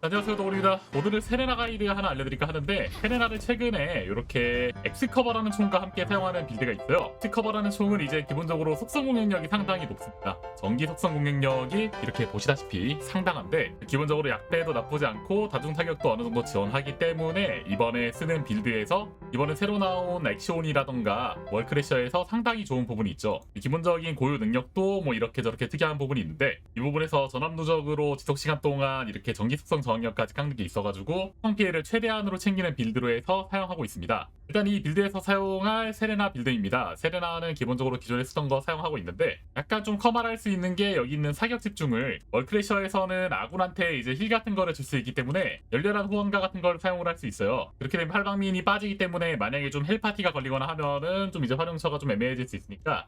안녕하세요, 도우리입니다. 오늘은 세레나 가이드 하나 알려드릴까 하는데, 세레나를 최근에 이렇게 엑스커버라는 총과 함께 사용하는 빌드가 있어요. 엑스커버라는 총은 이제 기본적으로 속성 공격력이 상당히 높습니다. 전기 속성 공격력이 이렇게 보시다시피 상당한데, 기본적으로 약대도 나쁘지 않고 다중 타격도 어느 정도 지원하기 때문에 이번에 쓰는 빌드에서 이번에 새로 나온 액시온이라던가 월크래셔에서 상당히 좋은 부분이 있죠. 기본적인 고유 능력도 뭐 이렇게 저렇게 특이한 부분이 있는데, 이 부분에서 전압 누적으로 지속 시간 동안 이렇게 전기 속성 저항력까지 깎는 게 있어가지고 성 피해를 최대한으로 챙기는 빌드로 해서 사용하고 있습니다. 일단 이 빌드에서 사용할 세레나 빌드입니다. 세레나는 기본적으로 기존에 쓰던 거 사용하고 있는데, 약간 좀 커말할 수 있는 게 여기 있는 사격 집중을 월크래셔에서는 아군한테 이제 힐 같은 거를 줄 수 있기 때문에 열렬한 후원가 같은 걸 사용을 할 수 있어요. 그렇게 되면 활방민이 빠지기 때문에 만약에 좀 헬파티가 걸리거나 하면은 좀 이제 활용처가 좀 애매해질 수 있으니까,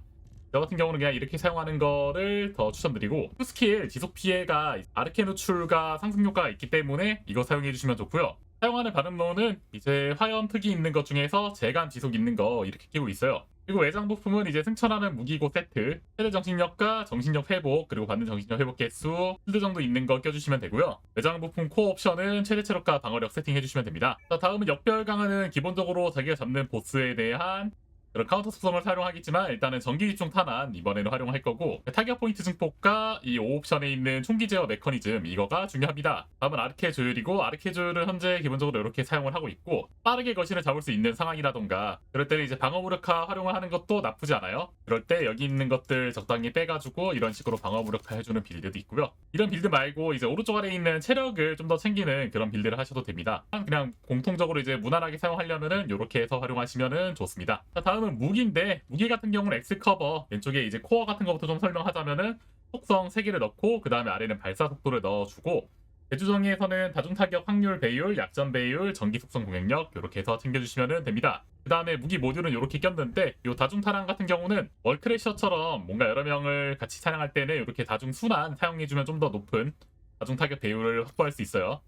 저 같은 경우는 그냥 이렇게 사용하는 거를 더 추천드리고, 스킬 지속 피해가 아르케 누출과 상승 효과가 있기 때문에 이거 사용해 주시면 좋고요. 사용하는 반응로는 이제 화염 특이 있는 것 중에서 재간 지속 있는 거 이렇게 끼고 있어요. 그리고 외장 부품은 이제 승천하는 무기고 세트, 최대 정신력과 정신력 회복, 그리고 받는 정신력 회복 개수, 필드 정도 있는 거 껴주시면 되고요. 외장 부품 코어 옵션은 최대 체력과 방어력 세팅해 주시면 됩니다. 자, 다음은 역별 강화는 기본적으로 자기가 잡는 보스에 대한 그런 카운터 속성을 사용하겠지만, 일단은 전기 집중 탄환 이번에는 활용할 거고, 타격 포인트 증폭과 이 5옵션에 있는 총기 제어 메커니즘 이거가 중요합니다. 다음은 아르케 조율이고, 아르케 조율을 현재 기본적으로 이렇게 사용을 하고 있고, 빠르게 거신을 잡을 수 있는 상황이라던가 그럴 때는 이제 방어 무력화 활용을 하는 것도 나쁘지 않아요. 그럴 때 여기 있는 것들 적당히 빼가지고 이런 식으로 방어 무력화 해주는 빌드도 있고요. 이런 빌드 말고 이제 오른쪽 아래에 있는 체력을 좀 더 챙기는 그런 빌드를 하셔도 됩니다. 그냥 공통적으로 이제 무난하게 사용하려면은 이렇게 해서 활용하시면은 좋습니다. 자, 다음은 무기인데, 무기 같은 경우는 엑스커버 왼쪽에 이제 코어 같은 것부터 좀 설명하자면은, 속성 3개를 넣고 그 다음에 아래는 발사 속도를 넣어주고, 대주 정의에서는 다중 타격 확률 배율, 약점 배율, 전기 속성 공격력 이렇게 해서 챙겨주시면 됩니다. 그 다음에 무기 모듈은 이렇게 꼈는데, 이 다중 타랑 같은 경우는 월크래셔처럼 뭔가 여러 명을 같이 사냥할 때는 이렇게 다중 순환 사용해주면 좀 더 높은 다중 타격 배율을 확보할 수 있어요.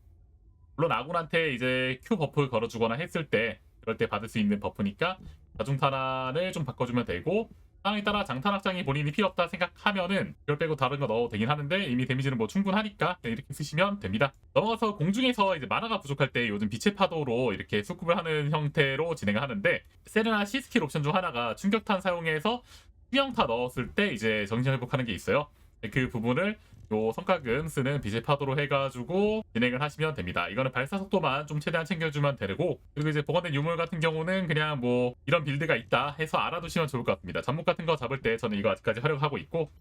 물론 아군한테 이제 Q 버프 걸어주거나 했을 때, 그럴 때 받을 수 있는 버프니까 다중 탄환을 좀 바꿔주면 되고, 상황에 따라 장탄학장이 본인이 필요 없다 생각하면은 이걸 빼고 다른 거 넣어도 되긴 하는데, 이미 데미지는 뭐 충분하니까 이렇게 쓰시면 됩니다. 넘어가서 공중에서 이제 만화가 부족할 때 요즘 빛의 파도로 이렇게 수급을 하는 형태로 진행을 하는데, 세레나 C 스킬 옵션 중 하나가 충격탄 사용해서 수영타 넣었을 때 이제 정신 회복하는 게 있어요. 그 부분을 요 성과금 쓰는 빛의 파도로 해가지고 진행을 하시면 됩니다. 이거는 발사 속도만 좀 최대한 챙겨주면 되고, 그리고 이제 보관된 유물 같은 경우는 그냥 뭐 이런 빌드가 있다 해서 알아두시면 좋을 것 같습니다. 잡목 같은 거 잡을 때 저는 이거 아직까지 활용하고 있고,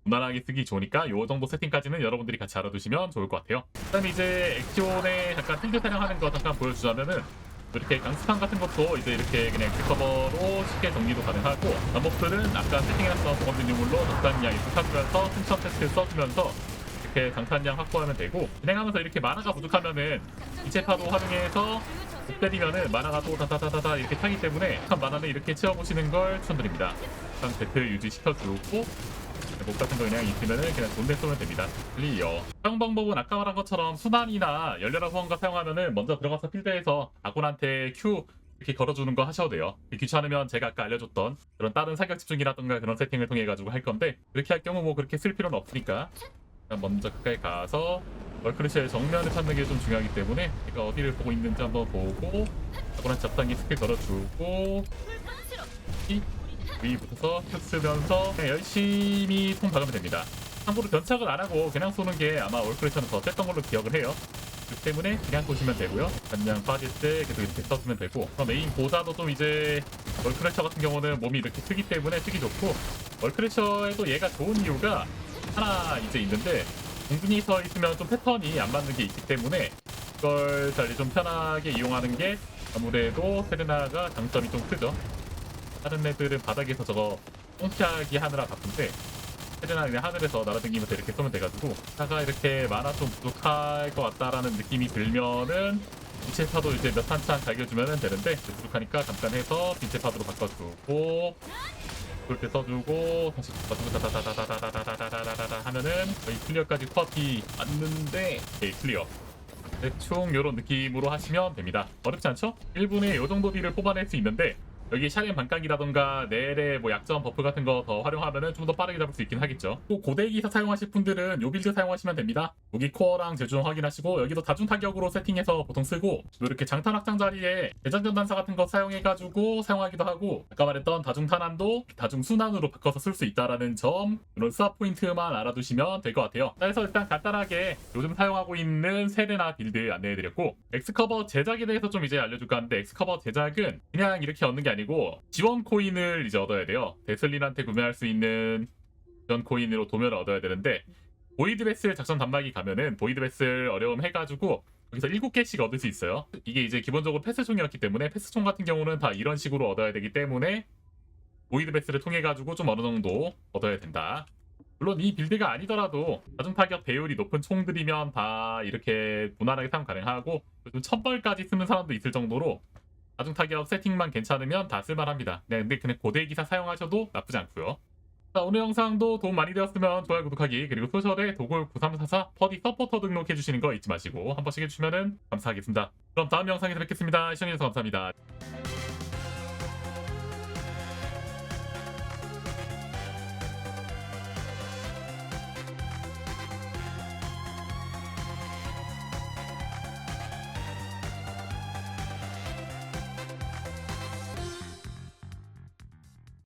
무난하게 쓰기 좋으니까 요 정도 세팅까지는 여러분들이 같이 알아두시면 좋을 것 같아요. 그다음에 이제 액션에 잠깐 필드 사냥하는 거 잠깐 보여주자면은, 이렇게 강스판 같은 것도 이제 이렇게 그냥 엑스커버로 쉽게 정리도 가능하고, 잠목들은 아까 세팅해놨던 보건된 유물로 적당히 양 익숙하면서 승천 테스트 써주면서 이렇게 장탄량 확보하면 되고, 진행하면서 이렇게 만화가 부족하면은 이체 파도 활용해서 못 때리면은 만화가 또 다다다다다 이렇게 차기 때문에 한 만화는 이렇게 채워보시는 걸 추천드립니다. 일단 세트 유지시켜주고, 목 같은 거 그냥 있으면은 그냥 돈내 쏘면 됩니다. 클리어. 사용 방법은 아까 말한 것처럼 순환이나 열렬한 후원가 사용하면은 먼저 들어가서 필드에서 아군한테 Q 이렇게 걸어주는 거 하셔도 돼요. 귀찮으면 제가 아까 알려줬던 그런 다른 사격 집중이라던가 그런 세팅을 통해 가지고 할 건데, 그렇게 할 경우 뭐 그렇게 쓸 필요는 없으니까 먼저 가까이 가서 월크래시의 정면을 찾는 게 좀 중요하기 때문에 제가 어디를 보고 있는지 한번 보고 아군한테 적당히 스킬 걸어주고 위 붙어서 큐 쓰면서 열심히 통 박으면 됩니다. 참고로 변착을 안 하고 그냥 쏘는 게 아마 월크래셔는 더 셌던 걸로 기억을 해요. 그렇기 때문에 그냥 쏘시면 되고요. 그냥 빠질 때 계속 이렇게 써주면 되고, 메인 보다도 좀 이제 월크래셔 같은 경우는 몸이 이렇게 크기 때문에 쓰기 좋고, 월크래셔에도 얘가 좋은 이유가 하나 이제 있는데, 공중에 서 있으면 좀 패턴이 안 맞는 게 있기 때문에 이걸 잘 좀 편하게 이용하는 게 아무래도 세레나가 장점이 좀 크죠. 다른 애들은 바닥에서 저거 똥피하기 하느라 바쁜데, 세레나 그냥 하늘에서 날아다니면서 이렇게 쏘면 돼가지고, 차가 이렇게 만화 좀 부족할 것 같다라는 느낌이 들면은 빛의 파도 이제 몇 탄창 갈겨주면 되는데, 부족하니까 잠깐 해서 빛의 파도로 바꿔주고, 그럴 때 써주고 다시 바꿔주고 다다다다다다다다다다다 하면은 거의 클리어까지 코앞이 왔는데, 오케이 클리어. 대충 이런 느낌으로 하시면 됩니다. 어렵지 않죠? 1분에 이 정도 딜을 뽑아낼 수 있는데, 여기 샤렌 반각이라던가 넬의 뭐 약점 버프 같은 거 더 활용하면은 좀 더 빠르게 잡을 수 있긴 하겠죠. 또 고대 기사 사용하실 분들은 요 빌드 사용하시면 됩니다. 무기 코어랑 제주종 확인하시고 여기도 다중 타격으로 세팅해서 보통 쓰고 또 이렇게 장탄 확장 자리에 대장전 단사 같은 거 사용해가지고 사용하기도 하고 아까 말했던 다중 탄환도 다중 순환으로 바꿔서 쓸 수 있다라는 점 이런 스왑 포인트만 알아두시면 될 것 같아요. 그래서 일단 간단하게 요즘 사용하고 있는 세레나 빌드 안내해드렸고 엑스커버 제작에 대해서 좀 이제 알려줄까 하는데 엑스커버 제작은 그냥 이렇게 얻는 게 아니고 지원 코인을 이제 얻어야 돼요. 데슬린한테 구매할 수 있는 지원 코인으로 도면을 얻어야 되는데 보이드 베슬 작전 단말기 가면은 보이드 베슬 어려움 해가지고 여기서 7개씩 얻을 수 있어요. 이게 이제 기본적으로 패스총이었기 때문에 패스총 같은 경우는 다 이런 식으로 얻어야 되기 때문에 보이드 베슬을 통해 가지고 좀 어느 정도 얻어야 된다. 물론 이 빌드가 아니더라도 다중 타격 배율이 높은 총들이면 다 이렇게 무난하게 사용 가능하고 좀 1000벌까지 쓰는 사람도 있을 정도로 다중 타격 세팅만 괜찮으면 다 쓸만합니다. 네, 근데 그냥 고대 기사 사용하셔도 나쁘지 않고요. 자, 오늘 영상도 도움 많이 되었으면 좋아요, 구독하기 그리고 소셜에 도골 9344 퍼디 서포터 등록해주시는 거 잊지 마시고 한 번씩 해주시면 감사하겠습니다. 그럼 다음 영상에서 뵙겠습니다. 시청해주셔서 감사합니다.